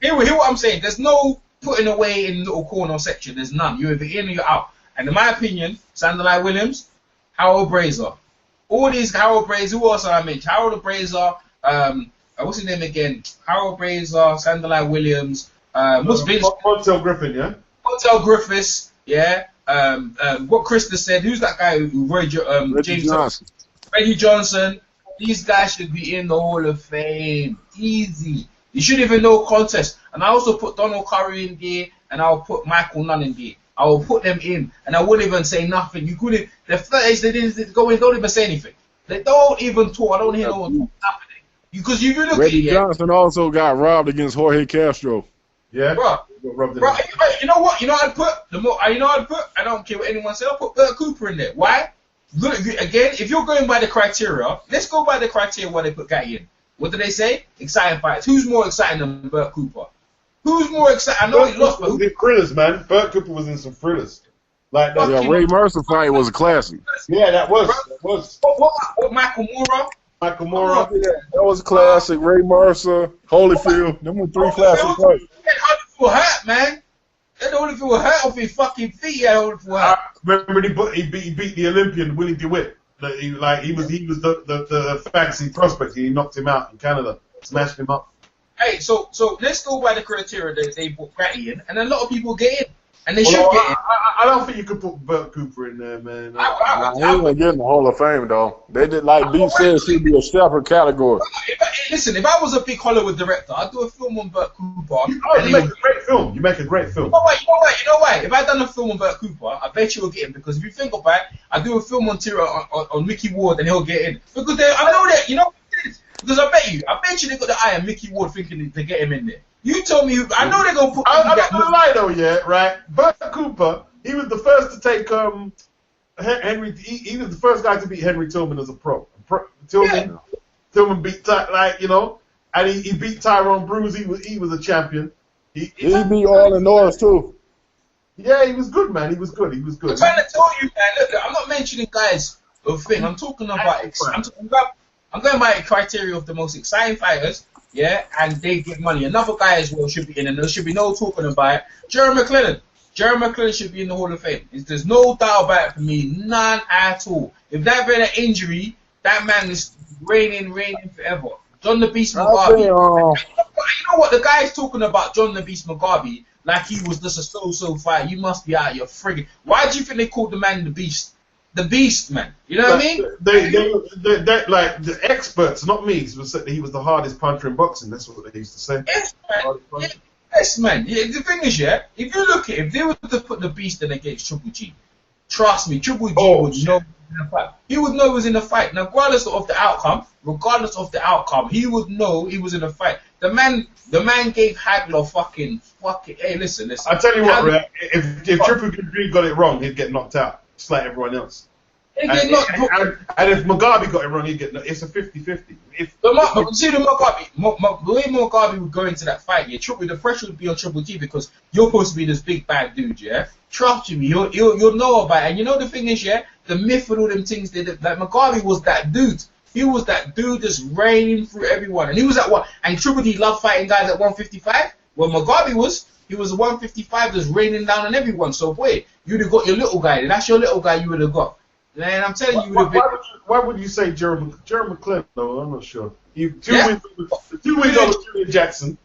Hear what I'm saying. There's no putting away in little corner section. There's none. You're either in or you're out. And in my opinion, Sandalye Williams, Harold Brazier. All these Harold Brazier, who else I mentioned? Harold Brazier, what's his name again? Harold Brazier, Sandalye Williams, what's Vince? Montel Griffin, yeah? Montel Griffiths, yeah. What Krista said, who's that guy who Reggie Johnson. Reggie Johnson. These guys should be in the Hall of Fame. Easy. You shouldn't even know contest. And I also put Donald Curry in there, and I'll put Michael Nunn in there. I will put them in, and I wouldn't even say nothing. You couldn't. The first they didn't go in. Don't even say anything. They don't even talk. I don't hear no one talk nothing. Because you look Reggie at it. Johnson also got robbed against Jorge Castro. Yeah, bro. You know what? You know I'd put I don't care what anyone says. I'll put Bert Cooper in there. Why? Look again. If you're going by the criteria, let's go by the criteria where they put Guy in. What do they say? Exciting fights. Who's more exciting than Bert Cooper? Who's more excited? I know he lost, but the thrillers, man. Bert Cooper was in some thrillers. Like that. Yeah, Ray Mercer fight was a classic. Yeah, that was. What Michael Moore? That was a classic. Ray Mercer, Holyfield. Them were three classic fights. Holyfield hurt, man. That Holyfield hurt off his fucking feet. Remember he beat the Olympian Willie DeWitt. He was the fancy prospect. He knocked him out in Canada, smashed him up. Hey, so let's go by the criteria that they put Gratty in, and a lot of people get in, and they should get in. I don't think you could put Bert Cooper in there, man. He ain't gonna get in the Hall of Fame though. They did like B said, should be a separate category. Listen, if I was a big Hollywood director, I'd do a film on Bert Cooper. You make a great film. You make a great film. You know what? If I'd done a film on Bert Cooper, I bet you will get in, because if you think about it, I do a film on Mickey Ward and he'll get in, because I know that, you know. Because I bet you they got the eye of Mickey Ward thinking to get him in there. You told me, I know they're going to put... I'm not going to lie though, yeah, right? Bert Cooper, he was the first to take Henry... He was the first guy to beat Henry Tillman as a pro. Tillman beat, like, you know, and he beat Tyrone Bruce. He was a champion. He beat Arlen Norris too. Yeah, he was good, man. He was good. I'm trying to tell you, man, look, I'm not mentioning guys of thing. I'm talking about... I'm going by the criteria of the most exciting fighters, yeah, and they get money. Another guy as well should be in, and there should be no talking about it. Jerry McClellan. Jerry McClellan should be in the Hall of Fame. There's no doubt about it for me, none at all. If that been an injury, that man is reigning forever. John the Beast Mugabe. You know what? The guy's talking about John the Beast Mugabe like he was just a so-so fight. You must be out of your friggin'. Why do you think they called the man the Beast? The Beast, man. You know what I mean? They like the experts, not me, said that he was the hardest puncher in boxing. That's what they used to say. Yes, man. Yes, man. Yeah, the thing is, yeah, if you look at it, if they were to put the Beast in against Triple G, trust me, Triple G would know he was in a fight. He would know he was in a fight. Now, regardless of the outcome, he would know he was in a fight. The man gave Hagler fucking. Hey, listen. I tell you what, if Triple G got it wrong, he'd get knocked out. just like everyone else. They And, get knocked. and if Mugabe got it wrong, he'd get knocked. It's a 50-50. But see the Mugabe, the way Mugabe would go into that fight, yeah, the pressure would be on Triple G because you're supposed to be this big bad dude, yeah. Trust me, you'll know about it. And you know the thing is, yeah, the myth with all them things, like Mugabe was that dude. He was that dude just reigning through everyone, and he was at what? And Triple G loved fighting guys at 155. Well, Mugabe he was 155 just raining down on everyone. So boy, you'd have got your little guy. That's your little guy you would have got. Man, I'm telling you, why would you say Jerry McClellan? No, I'm not sure. Two wins over Julian Jackson.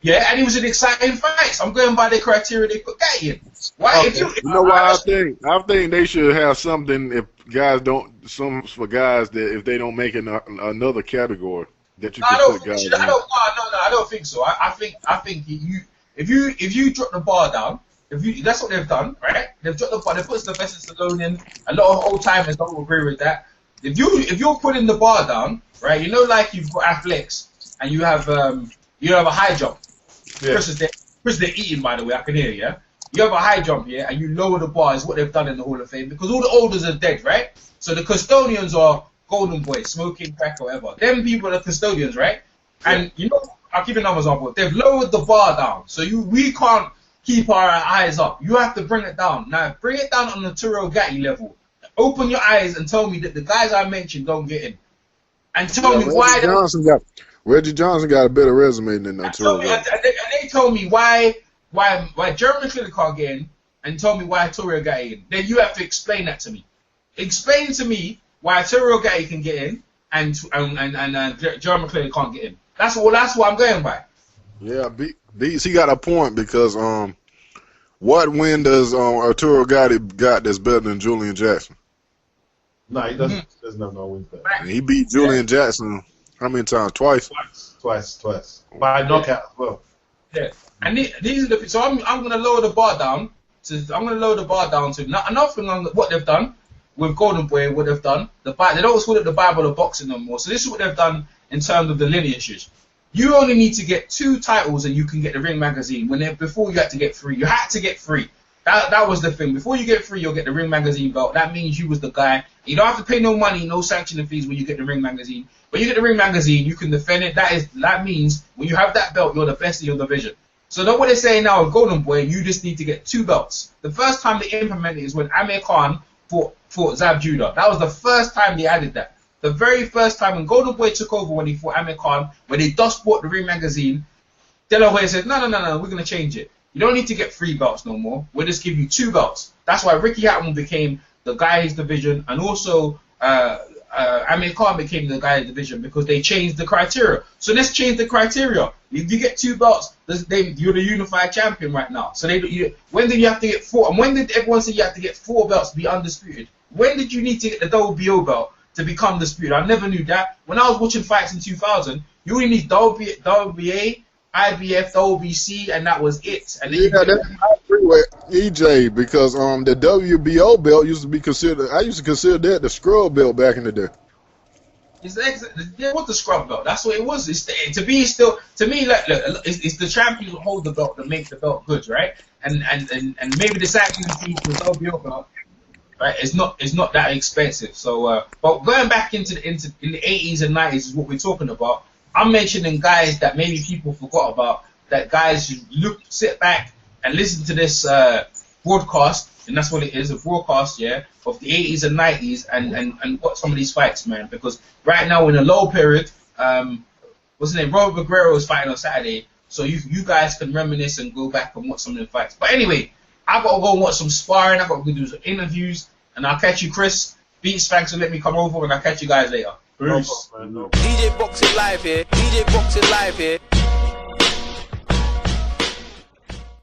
Yeah, and he was in exciting fights. I'm going by the criteria they put that in. Why? Okay. You know why I think they should have something if guys don't for guys that if they don't make it another category that you can put guys in. I don't think so. I think if you drop the bar down. That's what they've done, right? They've dropped the bar. They put Sylvester Stallone in. A lot of old timers don't agree with that. If you're putting the bar down, right? You know, like you've got athletics and you have a high jump. Yeah. Chris, they're eating, by the way. I can hear you. You have a high jump here, and you lower the bar. Is what they've done in the Hall of Fame because all the olders are dead, right? So the custodians are golden boys, smoking crack or whatever. Them people are custodians, right? And you know, I'll give you another example. They've lowered the bar down, so we can't keep our eyes up. You have to bring it down. Now, bring it down on the Turo Gatti level. Open your eyes and tell me that the guys I mentioned don't get in. And tell me why. Reggie Johnson got a better resume than Turo Gatti. And they told me why Jeremy McClellan can't get in, and tell me why Turo Gatti in. Then you have to explain that to me. Explain to me why Turo Gatti can get in and Jeremy McClellan can't get in. That's what I'm going by. Yeah, Beats, he got a point because what win does Arturo Gatti got that's better than Julian Jackson? No, he doesn't. There's no wins there. And he beat Julian Jackson how many times? Twice. By knockout as well. Yeah, and these are the. So I'm gonna lower the bar down to nothing on what they've done with Golden Boy. What they've done, they don't call it the Bible of boxing no more. So this is what they've done in terms of the lineages. You only need to get 2 titles and you can get the Ring magazine. Before you had to get 3. You had to get 3. That was the thing. Before you get 3, you'll get the Ring magazine belt. That means you was the guy. You don't have to pay no money, no sanctioning fees when you get the Ring magazine. When you get the Ring magazine, you can defend it. That means when you have that belt, you're the best in your division. So that's what they're saying now with Golden Boy. You just need to get 2 belts. The first time they implemented it is when Amir Khan fought Zab Judah. That was the first time they added that. The very first time when Golden Boy took over when he fought Amir Khan, when they just bought the Ring magazine, De La Hoya said, no, we're going to change it. You don't need to get 3 belts no more. We'll just give you 2 belts. That's why Ricky Hatton became the guy in his division, and also Amir Khan became the guy in his division because they changed the criteria. So let's change the criteria. If you get 2 belts, you're the unified champion right now. So when did you have to get 4? And when did everyone say you have to get 4 belts to be undisputed? When did you need to get the WBO belt to become disputed? I never knew that. When I was watching fights in 2000, you only need WBA, IBF, WBC, and that was it. And then I agree with EJ because the WBO belt used to be considered. I used to consider that the scrub belt back in the day. It's the scrub belt. That's what it was. It's to me, like look, it's the champions who hold the belt that make the belt good, right? And maybe the sanctioning fee for the WBO belt. Right, it's not that expensive. So, but going back into the 80s and 90s is what we're talking about. I'm mentioning guys that maybe people forgot about. That guys should sit back and listen to this broadcast, and that's what it is, a broadcast, yeah, of the 80s and 90s, and watch some of these fights, man. Because right now we're in a low period. What's his name? Robert Guerrero is fighting on Saturday, so you guys can reminisce and go back and watch some of the fights. But anyway, I gotta go and watch some sparring. I gotta go do some interviews, and I'll catch you, Chris. Beats, thanks for letting me come over, and I'll catch you guys later. Peace. DJ Boxing Live here. DJ Boxing Live here.